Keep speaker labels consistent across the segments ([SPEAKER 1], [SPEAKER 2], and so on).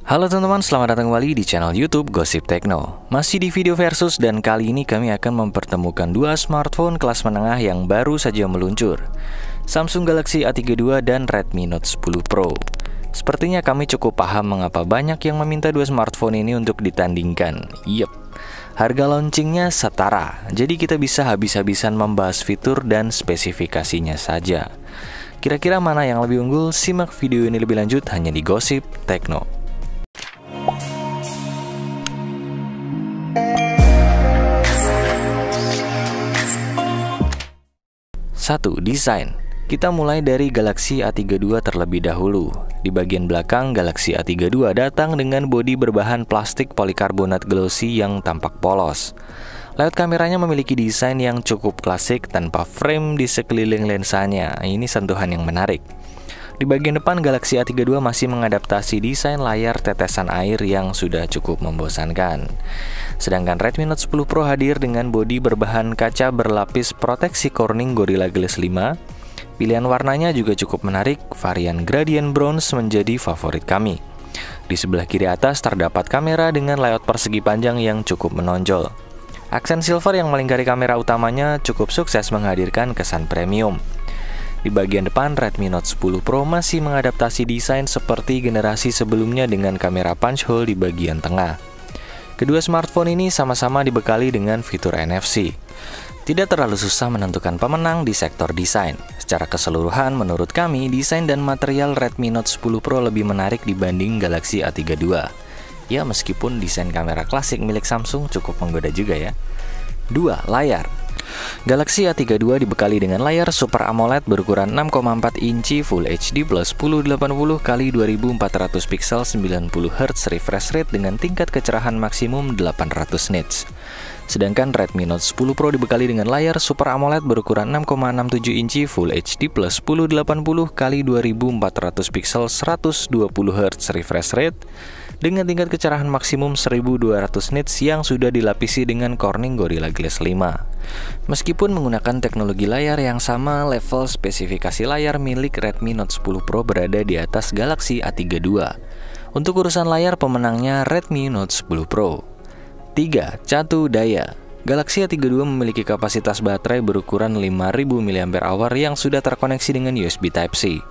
[SPEAKER 1] Halo teman-teman, selamat datang kembali di channel YouTube Gosip Tekno. Masih di video versus dan kali ini kami akan mempertemukan dua smartphone kelas menengah yang baru saja meluncur, Samsung Galaxy A32 dan Redmi Note 10 Pro. Sepertinya kami cukup paham mengapa banyak yang meminta dua smartphone ini untuk ditandingkan. Yep, harga launchingnya setara, jadi kita bisa habis-habisan membahas fitur dan spesifikasinya saja. Kira-kira mana yang lebih unggul? Simak video ini lebih lanjut hanya di Gosip Tekno. 1. Desain. Kita mulai dari Galaxy A32 terlebih dahulu. Di bagian belakang, Galaxy A32 datang dengan bodi berbahan plastik polikarbonat glossy yang tampak polos. Layout kameranya memiliki desain yang cukup klasik tanpa frame di sekeliling lensanya. Ini sentuhan yang menarik. Di bagian depan, Galaxy A32 masih mengadaptasi desain layar tetesan air yang sudah cukup membosankan. Sedangkan Redmi Note 10 Pro hadir dengan bodi berbahan kaca berlapis proteksi Corning Gorilla Glass 5. Pilihan warnanya juga cukup menarik, varian gradient bronze menjadi favorit kami. Di sebelah kiri atas terdapat kamera dengan layout persegi panjang yang cukup menonjol. Aksen silver yang melingkari kamera utamanya cukup sukses menghadirkan kesan premium. Di bagian depan, Redmi Note 10 Pro masih mengadaptasi desain seperti generasi sebelumnya dengan kamera punch hole di bagian tengah. Kedua smartphone ini sama-sama dibekali dengan fitur NFC. Tidak terlalu susah menentukan pemenang di sektor desain. Secara keseluruhan, menurut kami, desain dan material Redmi Note 10 Pro lebih menarik dibanding Galaxy A32. Ya, meskipun desain kamera klasik milik Samsung cukup menggoda juga ya. 2. Layar. Galaxy A32 dibekali dengan layar Super AMOLED berukuran 6,4 inci Full HD plus 1080x2400 pixel 90Hz refresh rate dengan tingkat kecerahan maksimum 800 nits. Sedangkan Redmi Note 10 Pro dibekali dengan layar Super AMOLED berukuran 6,67 inci Full HD plus 1080x2400 pixel 120Hz refresh rate dengan tingkat kecerahan maksimum 1200 nits yang sudah dilapisi dengan Corning Gorilla Glass 5. Meskipun menggunakan teknologi layar yang sama, level spesifikasi layar milik Redmi Note 10 Pro berada di atas Galaxy A32. Untuk urusan layar, pemenangnya Redmi Note 10 Pro. 3. Catu daya. Galaxy A32 memiliki kapasitas baterai berukuran 5000 mAh yang sudah terkoneksi dengan USB Type-C.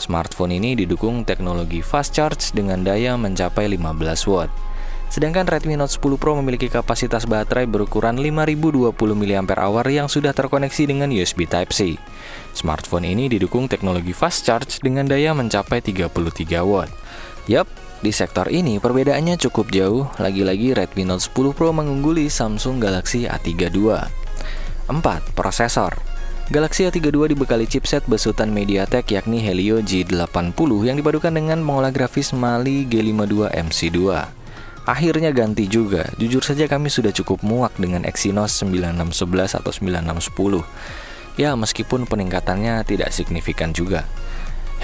[SPEAKER 1] Smartphone ini didukung teknologi fast charge dengan daya mencapai 15 watt. Sedangkan Redmi Note 10 Pro memiliki kapasitas baterai berukuran 5020 mAh yang sudah terkoneksi dengan USB Type-C. Smartphone ini didukung teknologi fast charge dengan daya mencapai 33 watt. Yap, di sektor ini perbedaannya cukup jauh, lagi-lagi Redmi Note 10 Pro mengungguli Samsung Galaxy A32. 4. Prosesor. Galaxy A32 dibekali chipset besutan MediaTek yakni Helio G80 yang dipadukan dengan pengolah grafis Mali G52 MC2. Akhirnya ganti juga, jujur saja kami sudah cukup muak dengan Exynos 9611 atau 9610. Ya, meskipun peningkatannya tidak signifikan juga.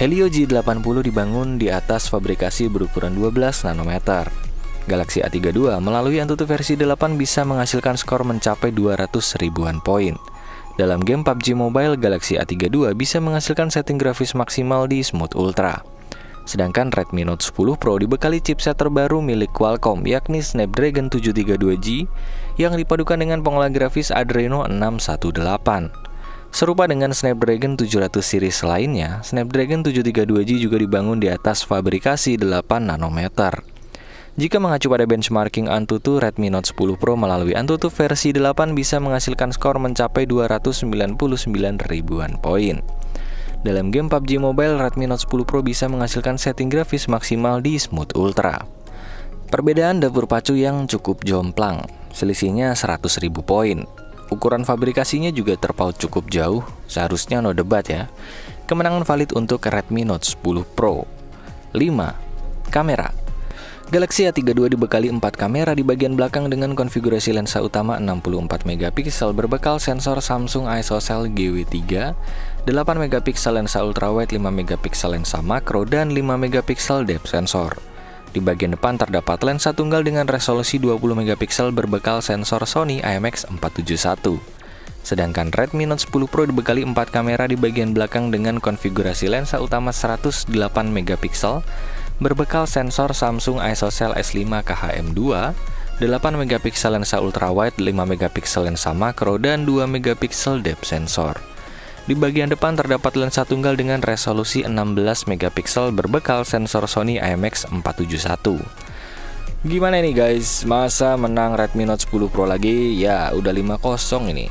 [SPEAKER 1] Helio G80 dibangun di atas fabrikasi berukuran 12 nanometer. Galaxy A32 melalui Antutu versi 8 bisa menghasilkan skor mencapai 200 ribuan poin. Dalam game PUBG Mobile, Galaxy A32 bisa menghasilkan setting grafis maksimal di Smooth Ultra. Sedangkan Redmi Note 10 Pro dibekali chipset terbaru milik Qualcomm yakni Snapdragon 732G yang dipadukan dengan pengolah grafis Adreno 618. Serupa dengan Snapdragon 700 series lainnya, Snapdragon 732G juga dibangun di atas fabrikasi 8 nanometer. Jika mengacu pada benchmarking Antutu, Redmi Note 10 Pro melalui Antutu versi 8 bisa menghasilkan skor mencapai 299 ribuan poin. Dalam game PUBG Mobile, Redmi Note 10 Pro bisa menghasilkan setting grafis maksimal di Smooth Ultra. Perbedaan dapur pacu yang cukup jomplang, selisihnya 100 ribu poin. Ukuran fabrikasinya juga terpaut cukup jauh, seharusnya no debat ya. Kemenangan valid untuk Redmi Note 10 Pro. 5. Kamera. Galaxy A32 dibekali 4 kamera di bagian belakang dengan konfigurasi lensa utama 64 megapiksel berbekal sensor Samsung ISOCELL GW3, 8 megapiksel lensa ultrawide, 5 megapiksel lensa makro, dan 5 megapiksel depth sensor. Di bagian depan terdapat lensa tunggal dengan resolusi 20 megapiksel berbekal sensor Sony IMX471. Sedangkan Redmi Note 10 Pro dibekali 4 kamera di bagian belakang dengan konfigurasi lensa utama 108 megapiksel, Berbekal sensor Samsung ISOCELL S5 KHM2, 8 megapiksel lensa ultrawide, 5 megapiksel lensa makro, dan 2 megapiksel depth sensor. Di bagian depan terdapat lensa tunggal dengan resolusi 16 megapiksel berbekal sensor Sony IMX471. Gimana nih guys, masa menang Redmi Note 10 Pro lagi? Ya udah 5-0 ini.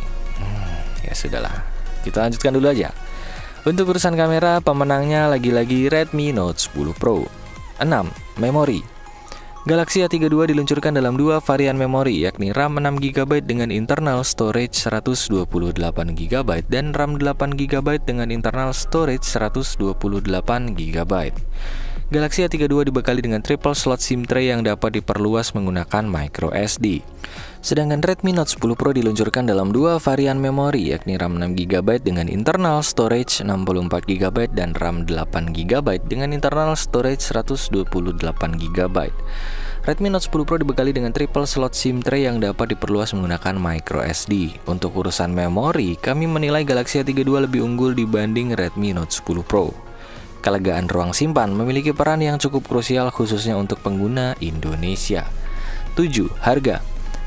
[SPEAKER 1] Ya sudahlah, kita lanjutkan dulu aja. Untuk urusan kamera, pemenangnya lagi-lagi Redmi Note 10 Pro. 6. Memori. Galaxy A32 diluncurkan dalam dua varian memori, yakni RAM 6GB dengan internal storage 128GB dan RAM 8GB dengan internal storage 128GB. Galaxy A32 dibekali dengan triple slot SIM tray yang dapat diperluas menggunakan microSD. Sedangkan Redmi Note 10 Pro diluncurkan dalam dua varian memori, yakni RAM 6GB dengan internal storage 64GB dan RAM 8GB dengan internal storage 128GB. Redmi Note 10 Pro dibekali dengan triple slot SIM tray yang dapat diperluas menggunakan microSD. Untuk urusan memori, kami menilai Galaxy A32 lebih unggul dibanding Redmi Note 10 Pro. Kelegaan ruang simpan memiliki peran yang cukup krusial khususnya untuk pengguna Indonesia. 7. Harga.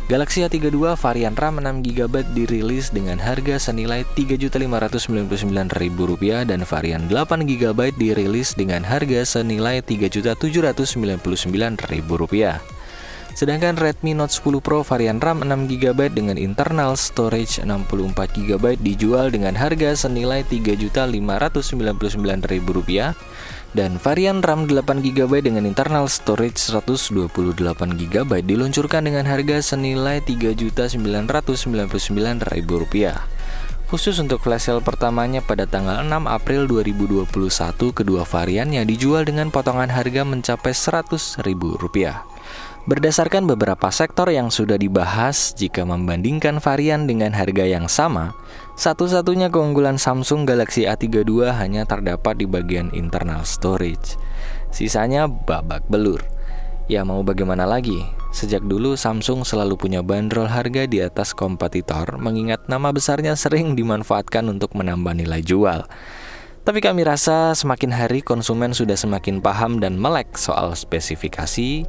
[SPEAKER 1] Galaxy A32 varian RAM 6GB dirilis dengan harga senilai Rp3.599.000 dan varian 8GB dirilis dengan harga senilai Rp3.799.000. Sedangkan Redmi Note 10 Pro varian RAM 6GB dengan internal storage 64GB dijual dengan harga senilai Rp3.599.000 dan varian RAM 8GB dengan internal storage 128GB diluncurkan dengan harga senilai Rp3.999.000. Khusus untuk flash sale pertamanya pada tanggal 6 April 2021, kedua variannya dijual dengan potongan harga mencapai Rp100.000. Berdasarkan beberapa sektor yang sudah dibahas, jika membandingkan varian dengan harga yang sama, satu-satunya keunggulan Samsung Galaxy A32 hanya terdapat di bagian internal storage. Sisanya babak belur. Ya mau bagaimana lagi? Sejak dulu Samsung selalu punya bandrol harga di atas kompetitor, mengingat nama besarnya sering dimanfaatkan untuk menambah nilai jual. Tapi kami rasa semakin hari konsumen sudah semakin paham dan melek soal spesifikasi.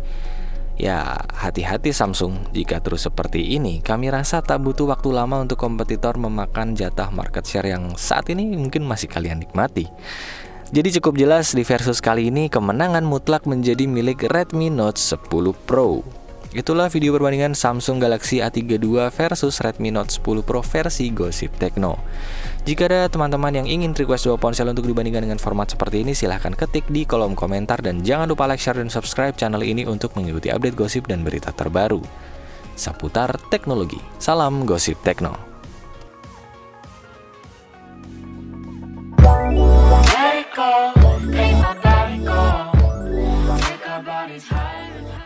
[SPEAKER 1] Ya, hati-hati Samsung, jika terus seperti ini, kami rasa tak butuh waktu lama untuk kompetitor memakan jatah market share yang saat ini mungkin masih kalian nikmati. Jadi cukup jelas di versus kali ini kemenangan mutlak menjadi milik Redmi Note 10 Pro. Itulah video perbandingan Samsung Galaxy A32 versus Redmi Note 10 Pro versi Gossip Tekno. Jika ada teman-teman yang ingin request dua ponsel untuk dibandingkan dengan format seperti ini, silahkan ketik di kolom komentar dan jangan lupa like, share, dan subscribe channel ini untuk mengikuti update gosip dan berita terbaru seputar teknologi. Salam Gossip Tekno. Let it go, make my body go, make our bodies higher.